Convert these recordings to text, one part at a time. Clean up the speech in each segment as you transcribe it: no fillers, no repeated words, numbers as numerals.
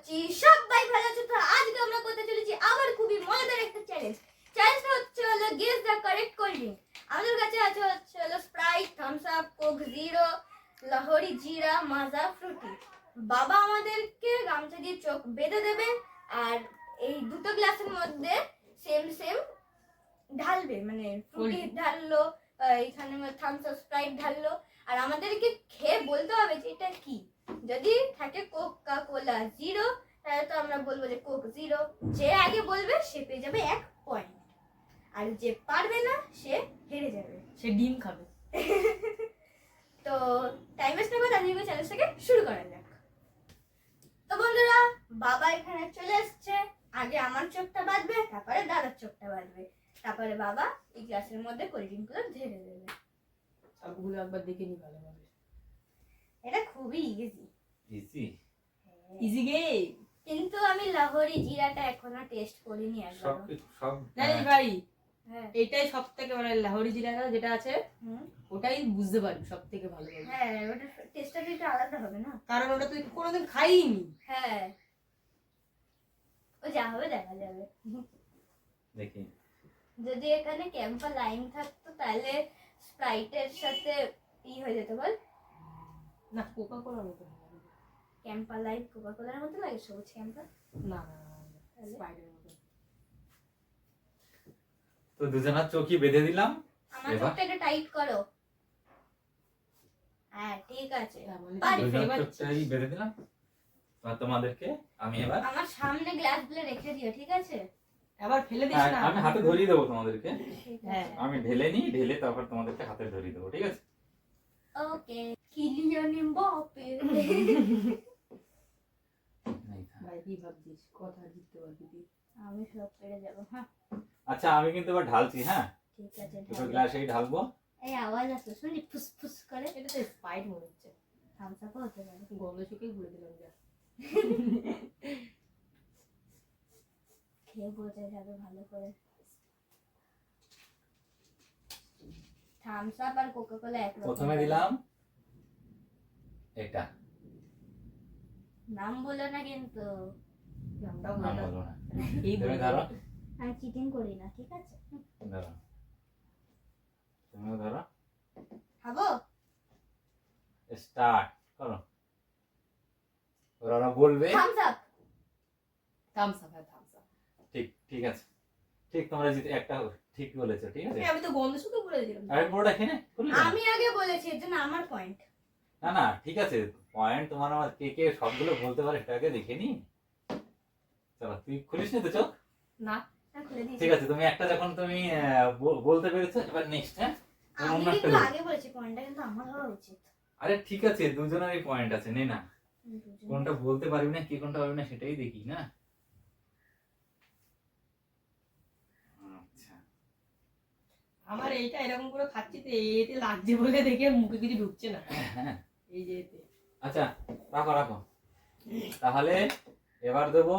করছি সবাই ভালো আছো তো? আজকে আমরা করতে চলেছি আবার খুবই মজাদার একটা চ্যালেঞ্জটা হচ্ছে হলো guess the correct cold drink. আমাদের কাছে হচ্ছে হলো Sprite, Thums Up, Coke Zero, Lahori Zeera, Maaza, Frooti. বাবা আমাদেরকে গামছা দিয়ে চোখ বেঁধে দেবে আর এই দুটো গ্লাসের মধ্যে সেম সেম ঢালবে, মানে ফ্রুটি ঢাললো, এখানে থামস আপ স্প্রাইট ঢাললো, আর আমাদেরকে খেয়ে বলতে হবে যে এটা কি। যদি থাকে কোকা কোলা জিরো তাহলে তো আমরা বলবো যে কোক জিরো। যে আগে বলবে সে পেয়ে যাবে 1 পয়েন্ট, আর যে পারবে না সে হেরে যাবে, সে ডিম খাবে। তো টাইম ওয়েস্ট না করে আজকে চ্যালেঞ্জটাকে শুরু করা যাক। তো বন্ধুরা, বাবা এখানে চলে এসেছে। আগে আমার চোখটা বাঁধবে, তারপরে দাদার চোখটা বাঁধবে, তারপরে বাবা এই গ্লাসের মধ্যে কোল্ড ড্রিঙ্কগুলো ঢেলে দেবে। সবগুলো একবার দেখে নি ভালোভাবে। এটা খুবই ইজি ইজি গেম। কিন্তু আমি লাহোরি জিরাটা এখনো টেস্ট করিনি একবার। সব জানিস ভাই, হ্যাঁ এটাই সবথেকে মানে লাহোরি জিরাটা যেটা আছে ওটাই বুঝতে পারবি সবথেকে ভালো হবে। হ্যাঁ, ওটা টেস্টটা একটু আলাদা হবে না? কারণ ওটা তুই কোনোদিন খাইনি। হ্যাঁ, ও যা হবে দেখা যাবে। দেখি যদি এখানে ক্যাম্পা লাইম থাকতো তাহলে স্প্রাইটের সাথে হয়ে যেত, বল। না, কোকা কোলার মতো হবে। ক্যাম্পা লাইম কোকা কোলার মতো লাগে, সবুজ ক্যাম্পা। না না স্পাইডারের মতো। তো দুজনের চোখই বেঁধে দিলাম। আমার চোখটা একটু টাইট করো। হ্যাঁ ঠিক আছে, দুজনের চোখটাই বেঁধে দিলাম। আর তোমাদেরকে আমি এবার আমার সামনে গ্লাসগুলো রেখে দিও, ঠিক আছে? আবার ফেলে দিস না। আমি হাতে ধরিয়ে দেবো তোমাদেরকে। হ্যাঁ, আমি ঢেলে নিই, ঢেলে তারপর তোমাদেরকে হাতে ধরিয়ে দেবো, ঠিক আছে? ওকে। Kylian Mbappe. ভাই কি ভাবছিস? কথা জিততে পারবি তুই? আমি সব পেরে যাব। হ্যাঁ আচ্ছা, আমি কিন্তু এবার ঢালছি। হ্যাঁ, ঠিক আছে, দুটো ঢালো। গ্লাসেই ঢালবো। এই আওয়াজ আসছে, শুনি ফুস ফুস করে। এটা তো স্পাইড মনে হচ্ছে। থামস আপও হতে পারে। গন্ধ শুকেই ঘুরে দিলাম যা। খেয়ে বোঝা যাবে ভালো করে। থামস আপ আর কোকা কোলা এক রকম। প্রথমে দিলাম এটা। নাম বলো না কিন্তু। নামটাও নাম বললাম। বলবো না। এই তুমি বলে ধরো, আমি চিটিং করি না, ঠিক আছে? ধরো, তুমিও ধরো। খাবো? স্টার্ট করো। ওরা বলবে। Thums Up. থামস আপ, হ্যাঁ থামস আপ। ঠিক ঠিক আছে, ঠিক তোমরা জিতে একটা ঠিক বলেছো, ঠিক আছে? আমি তো গন্ধ শুকে বলে দিলাম। আরে পুরোটা খেয়ে আমি আগে বলেছি, এর জন্য আমার পয়েন্ট। না না, ঠিক আছে, পয়েন্ট তোমার। আমার কে কে সবগুলো বলতে পারে সেটাকে দেখে নি। চলো, তুই খুলিস নি তো চোখ? না, আমি খুলে দিয়েছি। ঠিক আছে, তুমি একটা যখন তুমি বলতে পেরেছো, এবার নেক্সট। হ্যাঁ, তুমি আমি অন্য একটা কিন্তু বলো। আগে বলেছি, পয়েন্টটা কিন্তু আমার হওয়া উচিত। আরে ঠিক আছে, দুজনেরই পয়েন্ট আছে, নে না। দুজন। কোনটা বলতে পারবি না, কে কোনটা পারবি না সেটাই দেখি না। আচ্ছা, আমার এইটা এরকম করে খাচ্ছি তো এতে লাগছে বলে দেখে মুখে কিছু ঢুকছে না। হ্যাঁ, এই যে এতে। আচ্ছা, রাখো রাখো। তাহলে এবার দেবো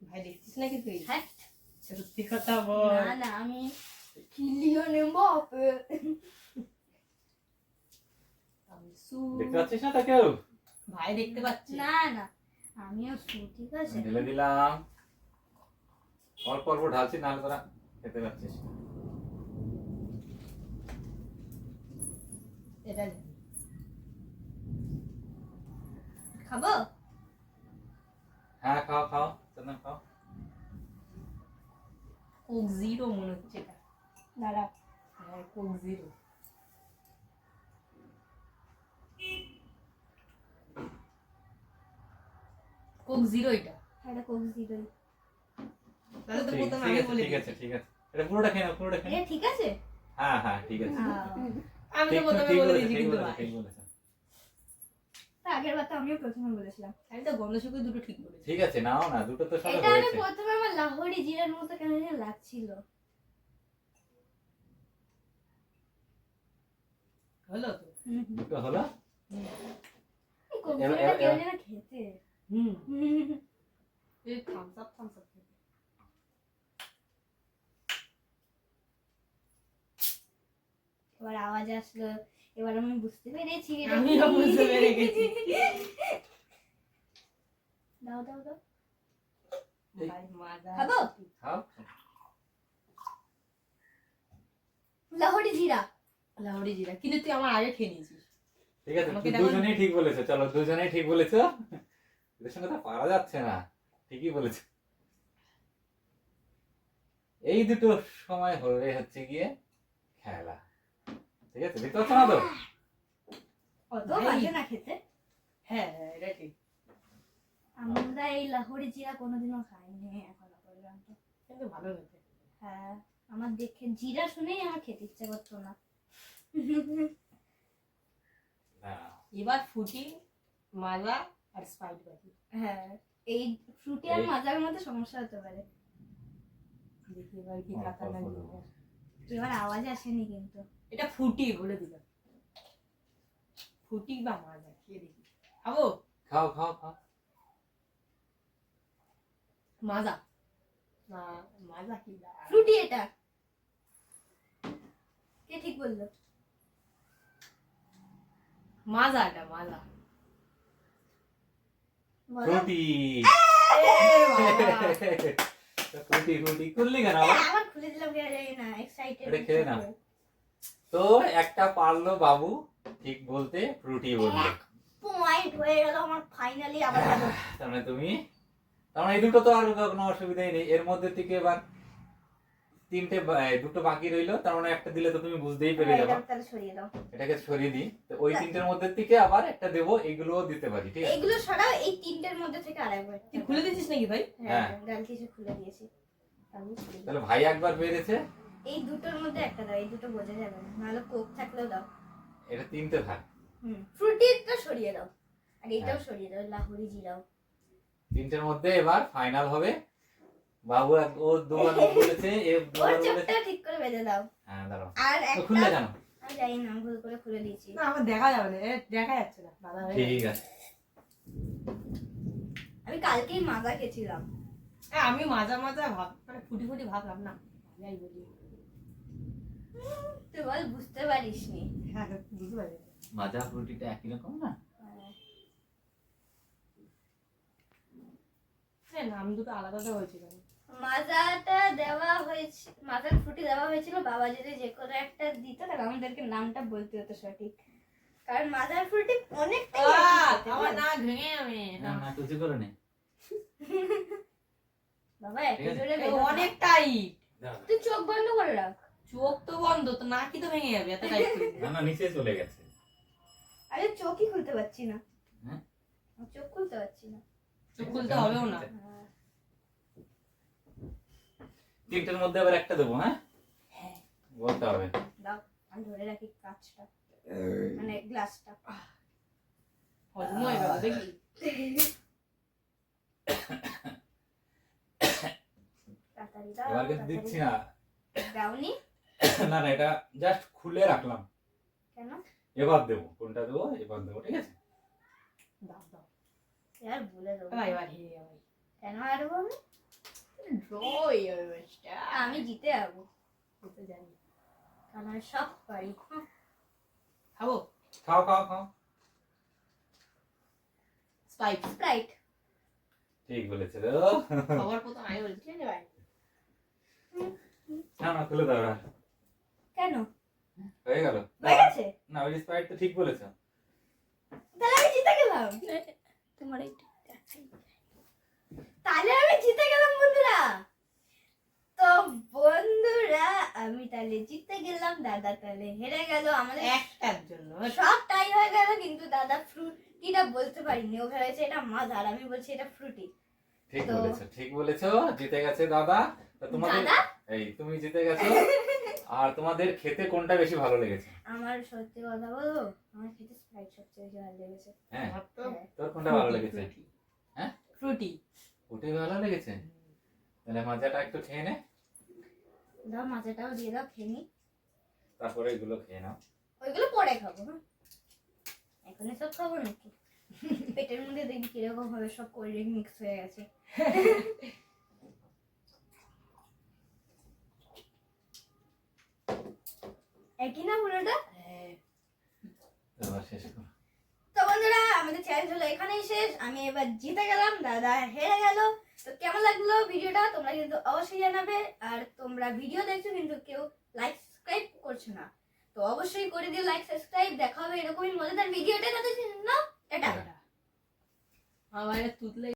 ভাই দেখছিস নাকি তুই? হ্যাঁ। সত্যি কথা বল। না না, আমি কিলিয়ান এমবাপ্পে। দেখতে পাচ্ছিস না তা কেউ? ভাই দেখতে পাচ্ছি। না না, আমিও ঠিক আছে। আমি ঢেলে দিলাম। অল্প অল্প ঢালছি, নাহলে তোরা খেতে পাচ্ছিস। এটা খাবো? হ্যাঁ, খাও খাও, চন্দন খাও। কোক জিরো মনে হচ্ছে এটা। দাঁড়া। হ্যাঁ, কোক জিরো। কোক জিরো এটা। এটা কোক জিরো। তাহলে তো ঠিক প্রথমে ঠিক আমি আছে, বলে ঠিক আছে, দিয়েছি। ঠিক আছে। এটা পুরোটা খেয়ে নাও, পুরোটা খেয়ে এটা নাও। ঠিক আছে? হ্যাঁ হ্যাঁ, ঠিক আছে। আমি তো ঠিক প্রথমে ঠিক বলে বলেছো, দিয়েছি ঠিক কিন্তু বলেছো, ভাই। ঠিক বলেছো। তা আগের বার তো আমিও প্রথমে বলেছিলাম। আমি তো গন্ধ শুকে দুটো ঠিক বলেছি। ঠিক আছে, নাও না, দুটো তো সবে এটা আমি হয়েছে। প্রথমে আমার লাহোরি জিরার মতো কেন যেন লাগছিল। হলো তো? দুটো হলো। এই কোক এবার- জিরাটা কেন এবার- যেন খেতে। হুম। এই থামস আপ থামস আপ। এবার আওয়াজ আসলো, এবার আমি বুঝতে পেরেছি এটা আমিও কি। বুঝতে পেরে গেছি। দাও দাও দাও, ভাই মাজা। খাবো? খাও লাহোরি জিরা। লাহোরি জিরা, কিন্তু তুই আমার আগে খেয়ে নিয়েছিস। ঠিক আছে, আমাকে তুই দেখো। দুজনেই ঠিক বলেছো, চলো দুজনেই ঠিক বলেছো, এদের সঙ্গে তো পারা যাচ্ছে না, ঠিকই বলেছো। এই দুটো সময় হলে হচ্ছে গিয়ে খেলা, ঠিক আছে, দেখতে পাচ্ছ না তো? কত ভাই। বাজে না খেতে। হ্যাঁ হ্যাঁ, এটা ঠিক। আমরা এই লাহোরি জিরা কোনোদিনও খাইনি এখনো পর্যন্ত। কিন্তু ভালো খেতে। হ্যাঁ, আমার দেখে জিরা শুনেই আমার খেতে ইচ্ছে করতো না। না, এবার ফুটি, মাজা আর স্প্রাইট বাকি। হ্যাঁ, এই ফ্রুটি আর এই- মাজার মধ্যে সমস্যা হতে পারে। দেখি এবার কি অল্প কাকা অল্প লাগবে। দেবো। এবার আওয়াজ আসেনি কিন্তু। এটা ফুটি বলে দিলাম। ফুটি বা মাজা খেয়ে দেখি। খাবো? খাও খাও খাও। মাজা। না, মাজা কি? ফ্রুটি এটা। কে ঠিক বললো? মাজা, এটা মাজা। বলো। ফ্রুটি। ফ্রুটি ফ্রুটি করলি কেন আবার? আবার খুলে দিলাম কেন জানি না, এক্সাইটেড। এটা খেয়ে নাও। তো একটা পারলো বাবু ঠিক বলতে, ফ্রুটি বললো। পয়েন্ট হয়ে গেল আমার ফাইনালি। আবার যাবো। তার মানে তুমি, তার মানে এই দুটো তো আর কোনো অসুবিধাই নেই, এর মধ্যে থেকে এবার দুটো বাকি রইলো, তার মানে একটা দিলে তো তুমি বুঝতেই পেরে যাবে। এটা তাহলে সরিয়ে দাও। এটাকে সরিয়ে দিই, তো ওই তিনটের মধ্যে থেকে আবার একটা দেবো, এইগুলোও দিতে পারি, ঠিক আছে? এইগুলো সরাও, এই তিনটের মধ্যে থেকে আরেকবার। তুই খুলে দিয়েছিস নাকি ভাই? হ্যাঁ, ডাল কিছু খুলে দিয়েছি। আমি সরিয়ে দিই। তাহলে ভাই একবার পেরেছে, এই দুটোর মধ্যে একটা দাও, এই দুটো বোঝা যাবে না, নাহলে কোক থাকলেও দাও। এটা তিনটে থাক। ফ্রুটিটা সরিয়ে দাও, আর এটাও হ্যাঁ। সরিয়ে দাও, লাহোরি জিরাও। তিনটের মধ্যে এবার ফাইনাল হবে। বাবু ও দুবার বলেছে, এ ওর দুবার বলেছে। চোখটা ঠিক করে বেঁধে দাও। হ্যাঁ দাঁড়াও, আর তো একটা খুললে কেন? আমি জানি না, ভুল করে খুলে দিয়েছি। না, আমার দেখা যাবে না, দেখা যাচ্ছে না, দাদা হয়ে ঠিক গেছে। আছে। আমি কালকেই মাজা খেয়েছিলাম। আমি মাজা মাজা ভাব, মানে ফুটি ফুটি ভাবলাম না, যাই বলি। তুই বল বুঝতে পারিস নি। হ্যাঁ, বুঝতে পারি। মাজা ফ্রুটিটা একই রকম না? নাম দুটো আলাদা আলাদা হয়েছিল। মাজাটা দেওয়া হয়েছে, মাজার ফ্রুটি দেওয়া হয়েছিল, বাবা যদি যে কোনো একটা দিত তাহলে আমাদেরকে নামটা বলতে হতো সঠিক, কারণ মাজার ফ্রুটি অনেকটাই একই খেতে, আমার বল। না ভেঙে যাবে। না না, কিছু করে নে। বাবা ঠিক একই আছে। জোরে এ, বেঁধে দাও। অনেক টাইট। তুই চোখ বন্ধ করে রাখ। চোখ তো বন্ধ, তো নাকি তো ভেঙে যাবে, এত টাইট করে দিলে। না না, নিচে চলে গেছে। আরে চোখই খুলতে পারছি না। হ্যাঁ? আমি চোখ খুলতে পারছি না। চোখ খুলতে হবেও না। হ্যাঁ। তিনটের মধ্যে আবার একটা দেবো, হ্যাঁ? হ্যাঁ। বলতে হবে। দাও, আমি ধরে রাখি কাঁচটা, মানে গ্লাসটা। হজম হয়ে গেল দেখি। তাড়াতাড়ি দাও, এবার কিন্তু দিচ্ছি না। দাওনি না না, এটা জাস্ট খুলে রাখলাম। কেন? এবার দেবো, কোনটা দেবো এবার দেবো, ঠিক আছে? দাও দাও। यार বলে দেবো। এবার হেরে যাবে। কেন হারবো আমি? ড্র হয়ে যাবে ম্যাচটা। আমি জিতে যাবো, জিতে জানি। কারণ আমি সব পারি। খাবো? খাও খাও খাও। স্পাইক। স্প্রাইট। ঠিক বলেছে রে। খাবার প্রথম আমি বলছি, ঠিক আছে ভাই? না না, খুলে দাও এবার। কেন? হয়ে গেল। হয়ে গেছে? না, ওই স্প্রাইট তো ঠিক বলেছো। তাহলে আমি জিতে গেলাম। তোমার এইটা তাহলে আমি জিতে গেলাম বন্ধুরা। তো বন্ধুরা, আমি তাহলে জিতে গেলাম, দাদা তাহলে হেরে গেল। আমাদের একটার জন্য। সব টাই হয়ে গেল, কিন্তু দাদা ফ্রুটিটা বলতে পারিনি। ও ভেবেছে এটা মাদার, আমি বলছি এটা ফ্রুটি। ঠিক তো- বলেছো, ঠিক বলেছো। জিতে গেছে দাদা। তো তোমাদের, দাদা? এই তুমি জিতে গেছো। আর তোমাদের খেতে কোনটা বেশি ভালো লেগেছে? আমার সত্যি কথা বলবো, আমার খেতে স্প্রাইট সবচেয়ে বেশি ভালো লেগেছে। হ্যাঁ, আমার তো হ্যাঁ। তোর কোনটা ভালো লেগেছে? হ্যাঁ? ফ্রুটি। ওটাই ভালো লেগেছে। তাহলে মাজাটা একটু খেয়ে নে, দাও মাজাটাও দিয়ে দাও, খেয়ে নি। তারপরে এগুলো খেয়ে নাও। ওইগুলো পরে খাবো, হ্যাঁ এখনই সব খাবো নাকি? পেটের মধ্যে দেখি কিরকম ভাবে সব কোল্ড ড্রিঙ্ক মিক্স হয়ে গেছে। একই না পুরোটা? হ্যাঁ এবার শেষ করো। তো বন্ধুরা আমাদের চ্যালেঞ্জ হলো এখানেই শেষ। আমি এবার জিতে গেলাম, দাদা হেরে গেল। তো কেমন লাগলো ভিডিওটা তোমরা কিন্তু অবশ্যই জানাবে। আর তোমরা ভিডিও দেখছো কিন্তু কেউ লাইক সাবস্ক্রাইব করছো না, তো অবশ্যই করে দিও লাইক সাবস্ক্রাইব। দেখা হবে এরকমই মজাদার ভিডিওটা, তাদের জন্য টাটা। আমার তুতলে